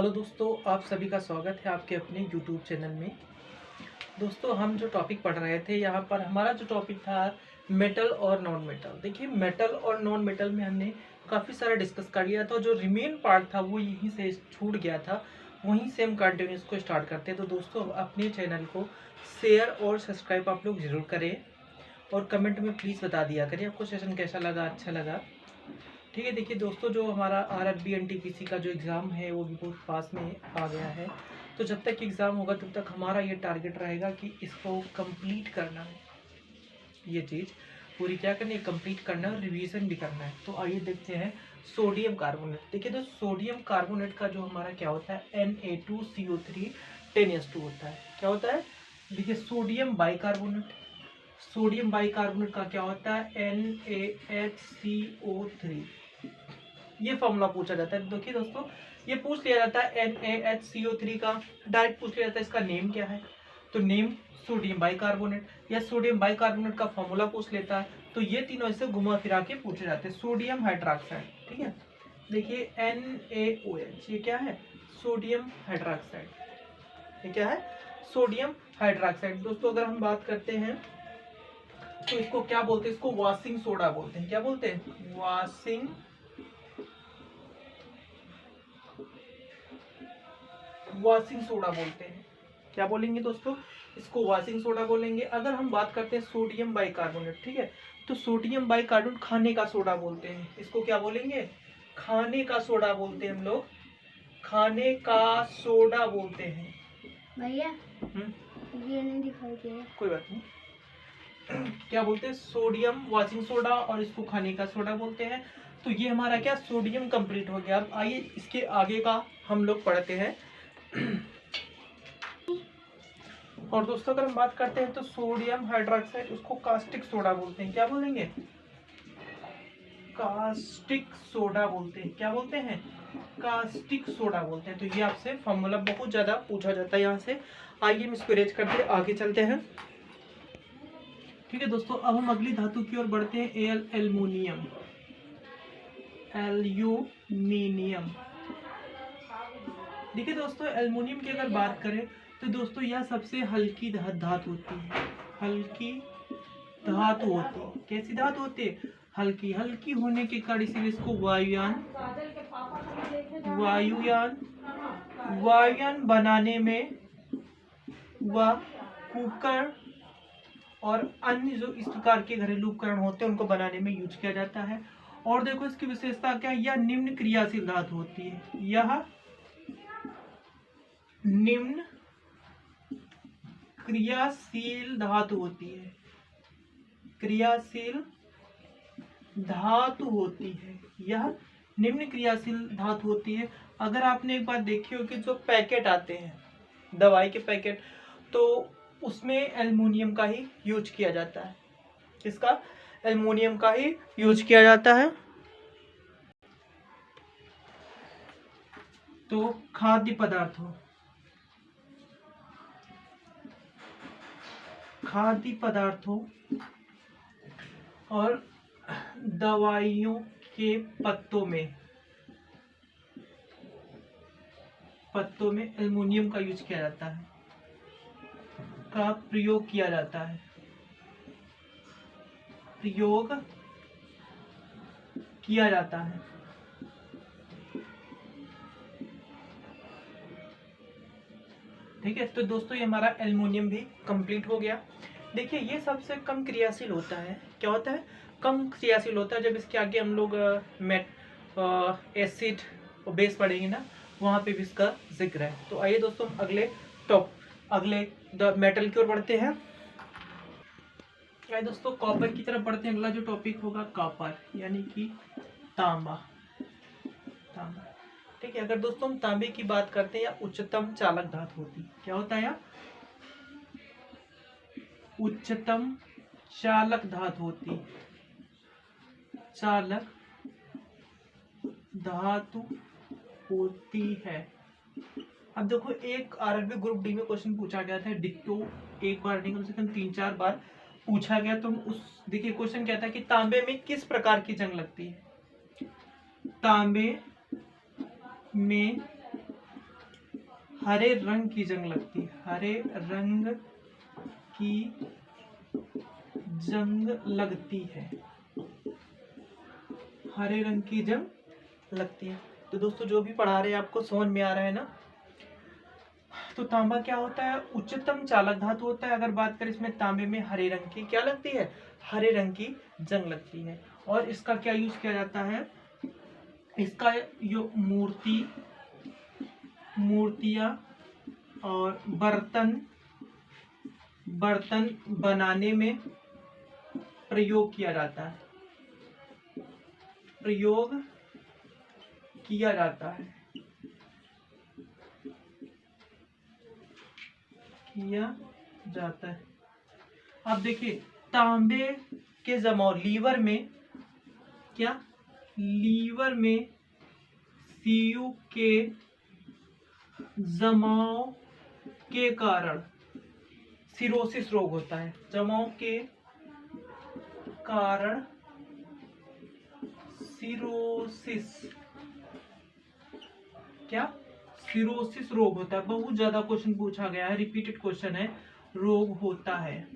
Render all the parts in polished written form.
Hello दोस्तों, आप सभी का स्वागत है आपके अपने यूट्यूब चैनल में। दोस्तों, हम जो टॉपिक पढ़ रहे थे यहाँ पर हमारा जो टॉपिक था मेटल और नॉन मेटल। देखिए, मेटल और नॉन मेटल में हमने काफ़ी सारा डिस्कस कर लिया था। जो रिमेन पार्ट था वो यहीं से छूट गया था, वहीं से हम कंटिन्यू इसको स्टार्ट करते हैं। तो दोस्तों, अपने चैनल को शेयर और सब्सक्राइब आप लोग ज़रूर करें और कमेंट में प्लीज़ बता दिया करें आपको सेशन कैसा लगा, अच्छा लगा। ठीक है। देखिए दोस्तों, जो हमारा आरआरबी एनटीपीसी का जो एग्ज़ाम है वो भी बहुत पास में आ गया है। तो जब तक एग्ज़ाम होगा तब तक हमारा ये टारगेट रहेगा कि इसको कंप्लीट करना है, ये चीज़ पूरी क्या करनी है, कंप्लीट करना है और रिवीजन भी करना है। तो आइए देखते हैं सोडियम कार्बोनेट। देखिए तो सोडियम कार्बोनेट का जो हमारा क्या होता है Na2CO3 10s2 होता है। क्या होता है? देखिए, सोडियम बाइकार्बोनेट, सोडियम बाइकार्बोनेट का क्या होता है NaHCO3। ये फॉर्मूला पूछा जाता है। देखिए दोस्तों, ये पूछ लिया जाता है NaHCO3 का, डायरेक्ट पूछ लिया जाता है इसका नेम क्या है। तो नेम सोडियम बाइकार्बोनेट, या सोडियम बाइकार्बोनेट का फॉर्मूला पूछ लेता है। तो ये तीनों ऐसे घुमा फिरा के पूछे जाते हैं। सोडियम हाइड्रोक्साइड, ठीक है। देखिए NaOH, ये क्या है? Sodium hydroxide. ये क्या है? Sodium hydroxide. दोस्तों, अगर हम बात करते हैं तो इसको क्या बोलते हैं? इसको वॉशिंग सोडा बोलते हैं। क्या बोलते हैं? वॉशिंग सोडा बोलते हैं। क्या बोलेंगे दोस्तों? इसको वॉशिंग सोडा बोलेंगे। अगर हम बात करते हैं सोडियम बाइकार्बोनेट, ठीक है, तो सोडियम बाइकार्बोनेट खाने का सोडा बोलते हैं। इसको क्या बोलेंगे? खाने का सोडा बोलते हैं हम लोग, खाने का सोडा बोलते हैं। भैया ये नहीं दिखाई दे रहा। कोई बात नहीं। क्या बोलते हैं? सोडियम वॉशिंग सोडा, और इसको खाने का सोडा बोलते हैं। तो ये हमारा क्या, सोडियम कंप्लीट हो गया। अब आइए इसके आगे का हम लोग पढ़ते हैं। और दोस्तों, अगर हम बात करते हैं तो सोडियम हाइड्रोक्साइड, उसको कास्टिक सोडा बोलते हैं। क्या बोलेंगे? कास्टिक सोडा बोलते हैं। क्या बोलते हैं? कास्टिक सोडा बोलते हैं। तो ये आपसे फॉर्मूला बहुत ज्यादा पूछा जाता है यहाँ से। आइए हम इसको इरेज करते आगे चलते हैं। ठीक है दोस्तों, अब हम अगली धातु की ओर बढ़ते हैं। एल्यूमिनियम। एल्यूमिनियम। देखिए दोस्तों, एल्युमिनियम की अगर बात करें तो दोस्तों यह सबसे हल्की धातु होती है। हल्की धातु होती है। कैसी धातु होती है? हल्की। हल्की होने के कारण इसीलिए इसको वायुयान वायुयान वायुयान बनाने में व कुकर और अन्य जो इस प्रकार के घरेलू उपकरण होते हैं उनको बनाने में यूज किया जाता है। और देखो इसकी विशेषता क्या है? यह निम्न क्रियाशील धातु होती है। यह निम्न क्रियाशील धातु होती है। क्रियाशील धातु होती है। यह निम्न क्रियाशील धातु होती है। अगर आपने एक बात देखी हो कि जो पैकेट आते हैं दवाई के पैकेट, तो उसमें एल्युमिनियम का ही यूज किया जाता है। किसका? एल्युमिनियम का ही यूज किया जाता है। तो खाद्य पदार्थों और दवाइयों के पत्तों में एल्युमिनियम का यूज किया जाता है, का प्रयोग किया जाता है, प्रयोग किया जाता है। ठीक है। तो दोस्तों, ये हमारा एल्युमिनियम भी कंप्लीट हो गया। देखिए, ये सबसे कम क्रियाशील होता है। क्या होता है? कम क्रियाशील होता है। जब इसके आगे हम लोग एसिड और बेस पढ़ेंगे ना, वहाँ पे भी इसका जिक्र है। तो आइए दोस्तों, हम अगले मेटल की ओर बढ़ते हैं। आइए दोस्तों, कॉपर की तरफ बढ़ते हैं। अगला जो टॉपिक होगा कॉपर, यानी कि तांबा। ठीक है। अगर दोस्तों हम तांबे की बात करते हैं, या उच्चतम चालक धातु होती है। क्या होता है? या उच्चतम चालक धातु होती है। चालक धातु होती है। अब देखो, एक आरआरबी ग्रुप डी में क्वेश्चन पूछा गया था, डिक्टो एक बार नहीं कम से कम 3-4 बार पूछा गया। तो उस देखिए क्वेश्चन क्या था कि तांबे में किस प्रकार की जंग लगती है? तांबे में हरे रंग की जंग लगती है, हरे रंग की जंग लगती है, हरे रंग की जंग लगती है। तो दोस्तों जो भी पढ़ा रहे हैं आपको समझ में आ रहा है ना। तो तांबा क्या होता है, उच्चतम चालक धातु होता है। अगर बात करें इसमें तांबे में हरे रंग की क्या लगती है, हरे रंग की जंग लगती है। और इसका क्या यूज किया जाता है, इसका जो मूर्तियां और बर्तन बनाने में प्रयोग किया जाता है, प्रयोग किया जाता है, किया जाता है। अब देखिए तांबे के जमाव लीवर में क्या, लीवर में सीयू के जमाव के कारण सिरोसिस रोग होता है, जमाव के कारण सिरोसिस, क्या, सिरोसिस रोग होता है। बहुत ज्यादा क्वेश्चन पूछा गया है, रिपीटेड क्वेश्चन है, रोग होता है।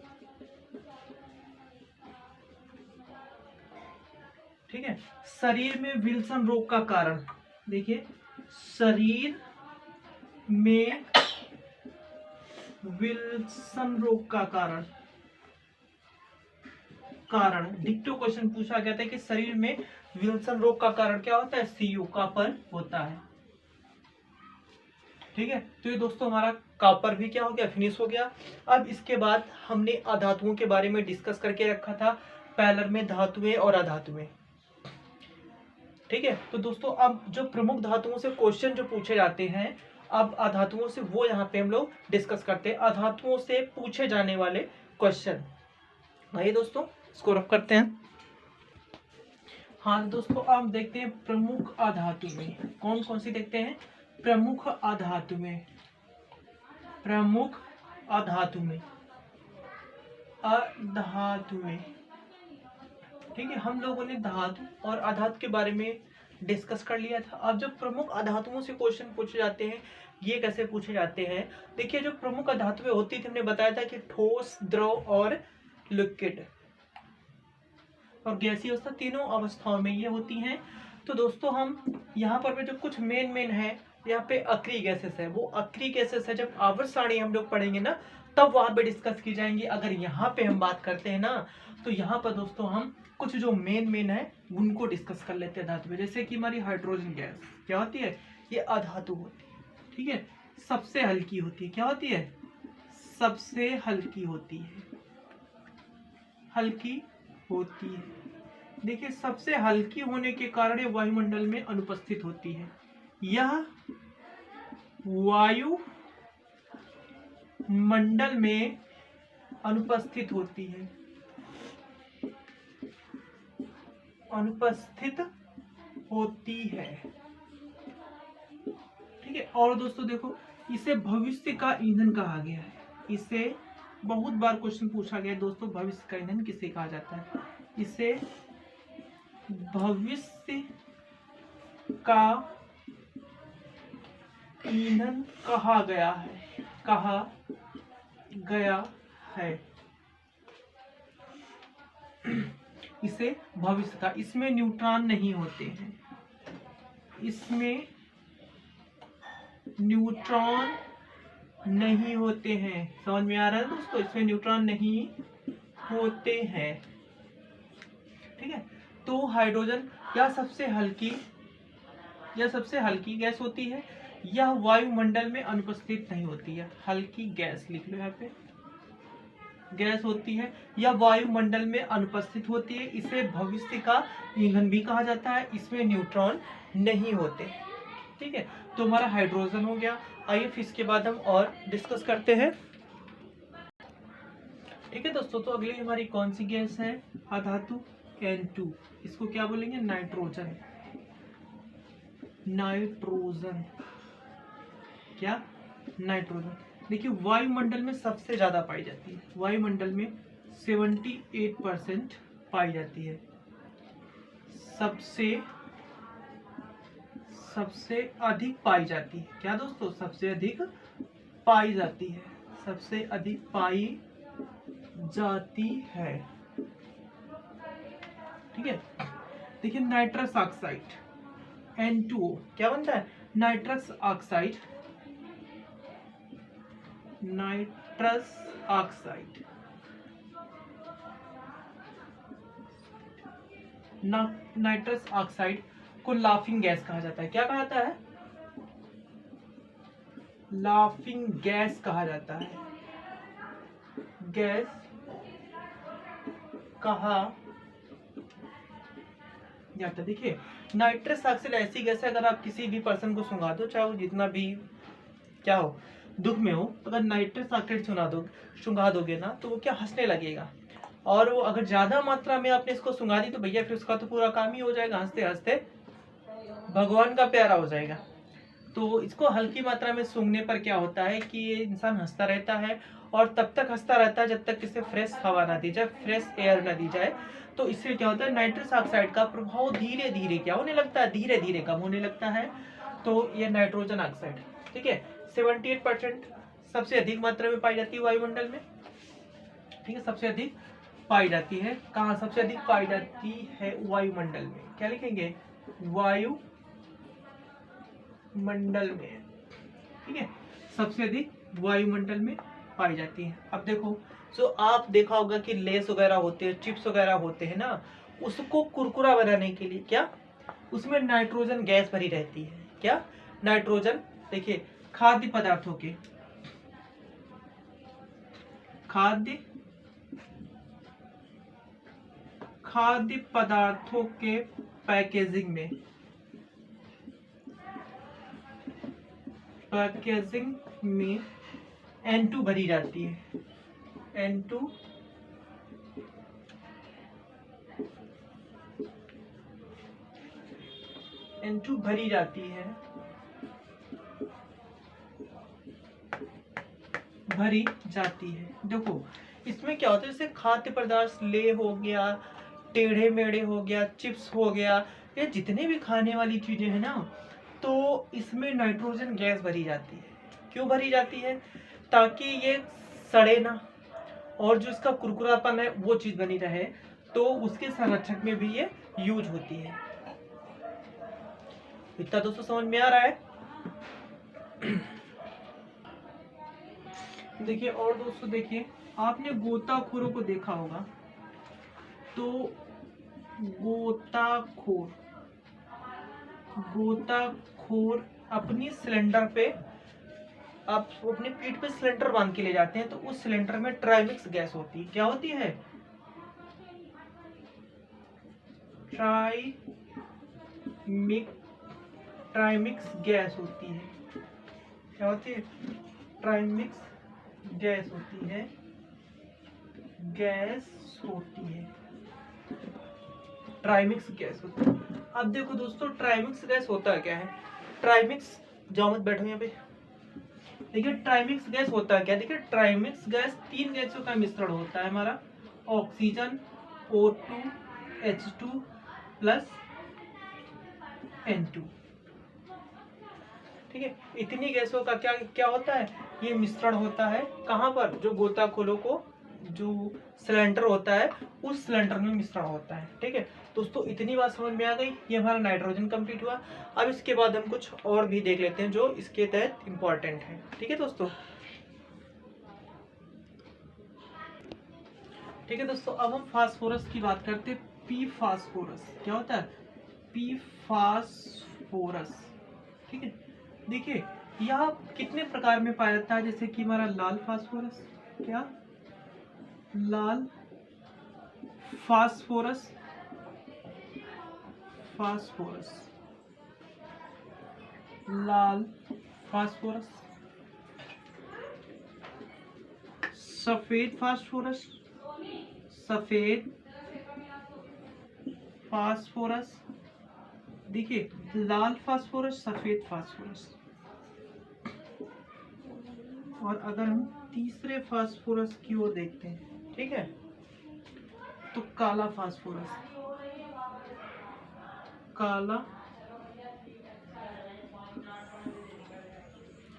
ठीक है। शरीर में विल्सन रोग का कारण, देखिए शरीर में विल्सन रोग का कारण डिक्टो क्वेश्चन पूछा गया था कि शरीर में विल्सन रोग का कारण क्या होता है, सीयू कॉपर होता है। ठीक है। तो ये दोस्तों हमारा कॉपर भी क्या हो गया, फिनिश हो गया। अब इसके बाद हमने अधातुओं के बारे में डिस्कस करके रखा था, पैलर में धातुएं और अधातुएं। ठीक है। तो दोस्तों अब जो प्रमुख धातुओं से क्वेश्चन जो पूछे जाते हैं, अब अधातुओं से वो यहाँ पे हम लोग डिस्कस करते हैं, अधातुओं से पूछे जाने वाले क्वेश्चन। आइए दोस्तों इसको रफ करते हैं। हाँ दोस्तों अब देखते हैं प्रमुख अधातु में कौन कौन सी देखते हैं, प्रमुख अधातु में, प्रमुख अधातु में, अधातु में। ठीक है। हम लोगों ने धातु और अधातु के बारे में डिस्कस कर लिया था। अब जो प्रमुख अधातुओं से क्वेश्चन पूछे जाते हैं, ये कैसे पूछे जाते हैं, देखिए जो प्रमुख अधातुएं होती थी हमने बताया था कि ठोस, द्रव और लिक्विड और गैसीय अवस्था, तीनों अवस्थाओं में ये होती हैं। तो दोस्तों हम यहाँ पर भी जो कुछ मेन है, यहाँ पे अक्रिय गैसेस है, वो अक्रिय गैसेस है, जब आवर्त सारणी हम लोग पढ़ेंगे ना तब वहां पे डिस्कस की जाएंगी। अगर यहाँ पे हम बात करते हैं ना, तो यहाँ पर दोस्तों हम कुछ जो मेन है उनको डिस्कस कर लेते हैं धातु में। जैसे कि हमारी हाइड्रोजन गैस क्या होती है, ये अधातु होती है। ठीक है। सबसे हल्की होती है, क्या होती है, सबसे हल्की होती है, हल्की होती है। देखिए सबसे हल्की होने के कारण ये वायुमंडल में अनुपस्थित होती है, यह वायु मंडल में अनुपस्थित होती है, अनुपस्थित होती है। ठीक है। और दोस्तों देखो इसे भविष्य का ईंधन कहा गया है, इसे बहुत बार क्वेश्चन पूछा गया है दोस्तों, भविष्य का ईंधन किसे कहा जाता है, इसे भविष्य का ईंधन कहा गया है, कहा गया है। इसे भविष्य का, इसमें न्यूट्रॉन नहीं होते हैं, इसमें न्यूट्रॉन नहीं होते हैं। समझ में आ रहा है दोस्तों, इसमें न्यूट्रॉन नहीं होते हैं। ठीक है। तो हाइड्रोजन या सबसे हल्की गैस होती है, यह वायुमंडल में अनुपस्थित नहीं होती है। हल्की गैस लिख लो यहाँ पे, गैस होती है, यह वायुमंडल में अनुपस्थित होती है, इसे भविष्य का ईंधन भी कहा जाता है, इसमें न्यूट्रॉन नहीं होते। ठीक है। तो हमारा हाइड्रोजन हो गया। आइए फिर इसके बाद हम और डिस्कस करते हैं। ठीक है दोस्तों, तो अगली हमारी कौन सी गैस है, अधातु N2, इसको क्या बोलेंगे, नाइट्रोजन, नाइट्रोजन, क्या, नाइट्रोजन। देखिए वायुमंडल में सबसे ज्यादा पाई जाती है, वायुमंडल में 78% पाई जाती है, सबसे सबसे अधिक पाई जाती है। क्या दोस्तों? सबसे अधिक पाई जाती है, सबसे अधिक पाई जाती है। ठीक है, देखिए नाइट्रस ऑक्साइड N2O क्या बनता है? Nitrous oxide, nitrous oxide nitrous oxide को लाफिंग गैस कहा जाता है। क्या कहा जाता है? लाफिंग गैस कहा जाता है, गैस कहा जाता है। देखिए नाइट्रस ऑक्साइड ऐसी गैस है, अगर आप किसी भी पर्सन को सुंघा दो, चाहे वो जितना भी क्या हो, दुख में हो, अगर नाइट्रस ऑक्साइड सुंघा दोगे ना, तो वो क्या हंसने लगेगा। और वो अगर ज्यादा मात्रा में आपने इसको सुंघा दी तो भैया फिर उसका तो पूरा काम ही हो जाएगा, हंसते हंसते भगवान का प्यारा हो जाएगा। तो इसको हल्की मात्रा में सूंघने पर क्या होता है कि ये इंसान हंसता रहता है, और तब तक हंसता रहता है जब तक इसे फ्रेश हवा ना दी जाए, फ्रेश एयर ना दी जाए। तो इससे क्या होता है, नाइट्रस ऑक्साइड का प्रभाव धीरे धीरे क्या होने लगता है, धीरे धीरे कम होने लगता है। तो ये नाइट्रोजन ऑक्साइड, ठीक है, 78% सबसे अधिक मात्रा में पाई जाती है वायुमंडल में। ठीक है, सबसे अधिक पाई जाती है कहाँ? सबसे अधिक पाई जाती है वायुमंडल में। क्या लिखेंगे? वायु मंडल में। ठीक है, सबसे अधिक वायुमंडल में पाई जाती है। अब देखो, जो आप देखा होगा कि लेस वगैरह होते हैं, चिप्स वगैरह होते हैं ना, उसको कुरकुरा बनाने के लिए क्या उसमें नाइट्रोजन गैस भरी रहती है। क्या? नाइट्रोजन। देखिए खाद्य पदार्थों के पैकेजिंग में N2 भरी जाती है, N2 भरी जाती है, देखो इसमें क्या होता है, जैसे खाद्य पदार्थ ले हो गया, टेढ़े मेढ़े हो गया, चिप्स हो गया, ये जितने भी खाने वाली चीजें हैं ना, तो इसमें नाइट्रोजन गैस भरी जाती है। क्यों भरी जाती है? ताकि ये सड़े ना, और जो इसका कुरकुरापन है वो चीज बनी रहे, तो उसके संरक्षक में भी ये यूज होती है। इतना दोस्तों समझ में आ रहा है? देखिए और दोस्तों, देखिए आपने गोताखोरों को देखा होगा, तो गोताखोर अपनी सिलेंडर पे, आप अपनी पीठ पे सिलेंडर बांध के ले जाते हैं, तो उस सिलेंडर में ट्राइमिक्स गैस होती है। क्या होती है? ट्राइमिक्स गैस होती है। क्या होती है? ट्राइमिक्स गैस होती है, ट्राइमिक्स गैस होती है। अब देखो दोस्तों, ट्राइमिक्स गैस होता क्या है? ट्राइमिक्स, जाओ मत बैठो यहाँ पे। देखिए ट्राइमिक्स गैस होता है क्या? देखिए ट्राइमिक्स गैस 3 गैसों का मिश्रण होता है हमारा, oxygen, O2 H2 plus N2। ठीक है, इतनी गैसों का क्या होता है, ये मिश्रण होता है। कहाँ पर? जो गोताखोरों को जो सिलेंडर होता है, उस सिलेंडर में मिश्रण होता है। ठीक है दोस्तों, इतनी बात समझ में आ गई। ये हमारा नाइट्रोजन कंप्लीट हुआ। अब इसके बाद हम कुछ और भी देख लेते हैं जो इसके तहत इम्पोर्टेंट है। ठीक है दोस्तों, ठीक है दोस्तों, अब हम फास्फोरस की बात करते हैं। पी फास्फोरस क्या होता है? P phosphorus. ठीक है, देखिए यह कितने प्रकार में पाया जाता है? जैसे कि हमारा लाल फास्फोरस, क्या लाल फास्फोरस, लाल फास्फोरस, सफेद फास्फोरस, देखिए लाल फास्फोरस, सफेद फास्फोरस, और अगर हम तीसरे फास्फोरस की ओर देखते हैं, ठीक है, तो काला फास्फोरस,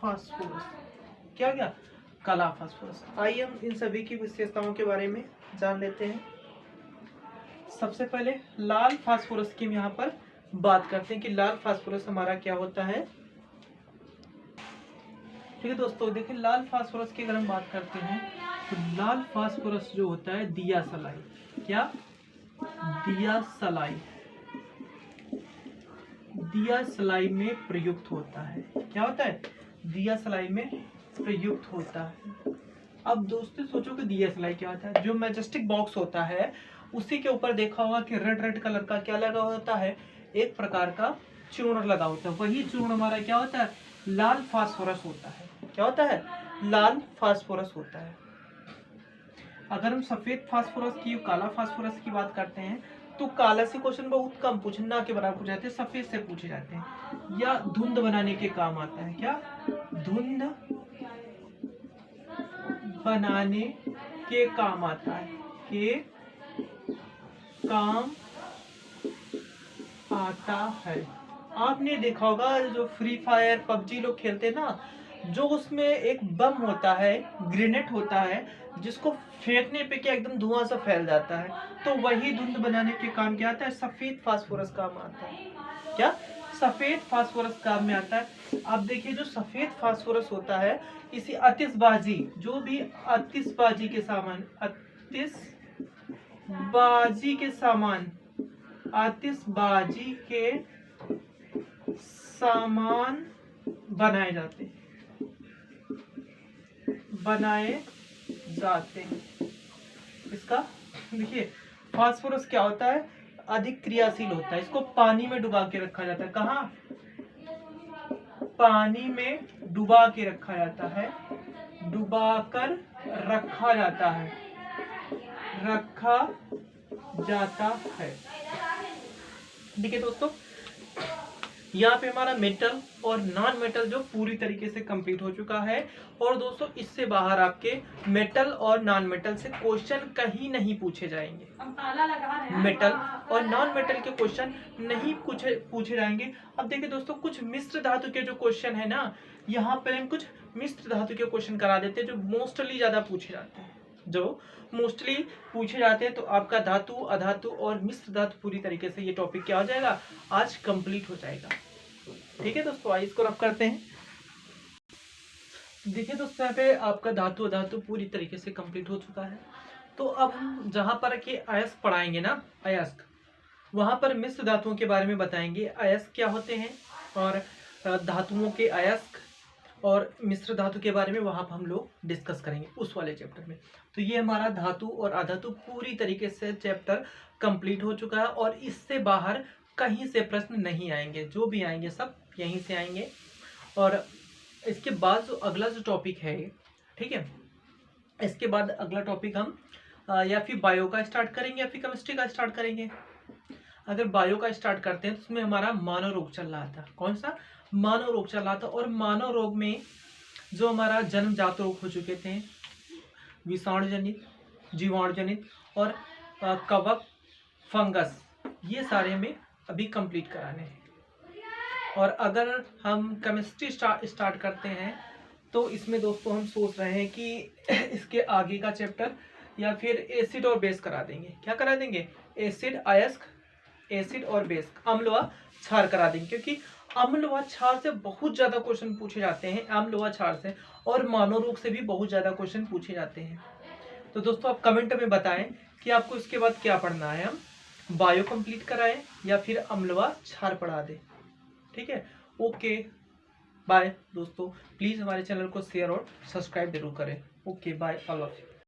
फास्फोरस। क्या गया? काला फास्फोरस। आइए हम इन सभी की विशेषताओं के बारे में जान लेते हैं। सबसे पहले लाल फास्फोरस की हम यहाँ पर बात करते हैं कि लाल फास्फोरस हमारा क्या होता है। ठीक है दोस्तों, देखिए लाल फास्फोरस की अगर हम बात करते हैं तो लाल फास्फोरस जो होता है दिया सलाई। क्या? दिया सलाई। दिया सलाई में प्रयुक्त होता है। क्या होता है? दिया सलाई में प्रयुक्त होता है। अब दोस्तों सोचो कि दिया सलाई क्या होता है। जो मैजेस्टिक बॉक्स होता है उसी के ऊपर देखा होगा कि रेड रेड कलर का क्या लगा होता है, एक प्रकार का चूर्ण लगा होता है। वही चूर्ण हमारा क्या होता है? लाल फास्फोरस होता है। क्या होता है? लाल फास्फोरस होता है। अगर हम सफेद फास्फोरस की, काला फास्फोरस की बात करते हैं तो काला से क्वेश्चन बहुत कम पूछे, ना के बराबर पूछे जाते हैं, सफेद से पूछे जाते हैं या धुंध बनाने के काम आता है। क्या? धुंध बनाने के काम आता है। के काम आता है। आपने देखा होगा जो फ्री फायर पबजी लोग खेलते हैं ना, जो उसमें एक बम होता है, ग्रेनेड होता है, जिसको फेंकने पे क्या एकदम धुआं सा फैल जाता है, तो वही धुंध बनाने के काम क्या आता है? सफेद फास्फोरस काम आता है। क्या? सफेद फास्फोरस काम में आता है। अब देखिए जो सफेद फास्फोरस होता है, इसी आतिशबाजी, जो भी आतिशबाजी के सामान, आतिशबाजी के सामान, आतिशबाजी के सामान बनाए जाते हैं, बनाए जाते हैं। इसका देखिए फास्फोरस क्या होता है? अधिक क्रियाशील होता है। इसको पानी में डुबा के रखा जाता है। कहाँ? पानी में डुबा के रखा जाता है। डुबा कर रखा जाता है। रखा जाता है। देखिए दोस्तों, यहाँ पे हमारा मेटल और नॉन मेटल जो पूरी तरीके से कंप्लीट हो चुका है। और दोस्तों इससे बाहर आपके मेटल और नॉन मेटल से क्वेश्चन कहीं नहीं पूछे जाएंगे। मेटल और नॉन मेटल के क्वेश्चन नहीं पूछे जाएंगे। अब देखिए दोस्तों, कुछ मिश्र धातु के जो क्वेश्चन है ना, यहाँ पर हम कुछ मिश्र धातु के क्वेश्चन करा देते हैं जो मोस्टली ज्यादा पूछे जाते हैं। जो मोस्टली पूछे जाते हैं तो आपका धातु, अधातु और मिश्र धातु पूरी तरीके से ये टॉपिक क्या हो जाएगा? आज कंप्लीट हो जाएगा। ठीक है दोस्तों, आइए इसको रब करते हैं। देखिए दोस्तों, यहाँ पे आपका धातु अधातु पूरी तरीके से कंप्लीट हो चुका है। तो अब हम जहाँ पर के अयस्क पढ़ाएंगे ना, अयस्क, वहाँ पर मिश्र धातुओं के बारे में बताएंगे। अयस्क क्या होते हैं और धातुओं के अयस्क और मिश्र धातु के बारे में वहाँ पर हम लोग डिस्कस करेंगे उस वाले चैप्टर में। तो ये हमारा धातु और अधातु पूरी तरीके से चैप्टर कंप्लीट हो चुका है और इससे बाहर कहीं से प्रश्न नहीं आएंगे। जो भी आएंगे सब यहीं से आएंगे। और इसके बाद जो अगला जो टॉपिक है, ठीक है, इसके बाद अगला टॉपिक हम या फिर बायो का स्टार्ट करेंगे या फिर केमिस्ट्री का स्टार्ट करेंगे। अगर बायो का स्टार्ट करते हैं तो उसमें हमारा मानव रोग चल रहा था। कौन सा? मानव रोग चल रहा था। और मानव रोग में जो हमारा जन्मजात रोग हो चुके थे, विषाणु जनित, जीवाणु जनित और कवक, फंगस, ये सारे में अभी कंप्लीट कराने हैं। और अगर हम केमिस्ट्री स्टार्ट करते हैं तो इसमें दोस्तों हम सोच रहे हैं कि इसके आगे का चैप्टर या फिर एसिड और बेस करा देंगे। क्या करा देंगे? एसिड, अयस्क, एसिड और बेस, अम्ल व क्षार करा देंगे। क्योंकि अम्ल व क्षार से बहुत ज्यादा क्वेश्चन पूछे जाते हैं, अम्ल व क्षार से, और मानव रोग से भी बहुत ज्यादा क्वेश्चन पूछे जाते हैं। तो दोस्तों आप कमेंट में बताएं कि आपको इसके बाद क्या पढ़ना है, हम बायो कंप्लीट कराएं या फिर अम्ल व क्षार पढ़ा दें। ठीक है, ओके बाय दोस्तों। प्लीज हमारे चैनल को शेयर और सब्सक्राइब जरूर करें। Okay bye all of you.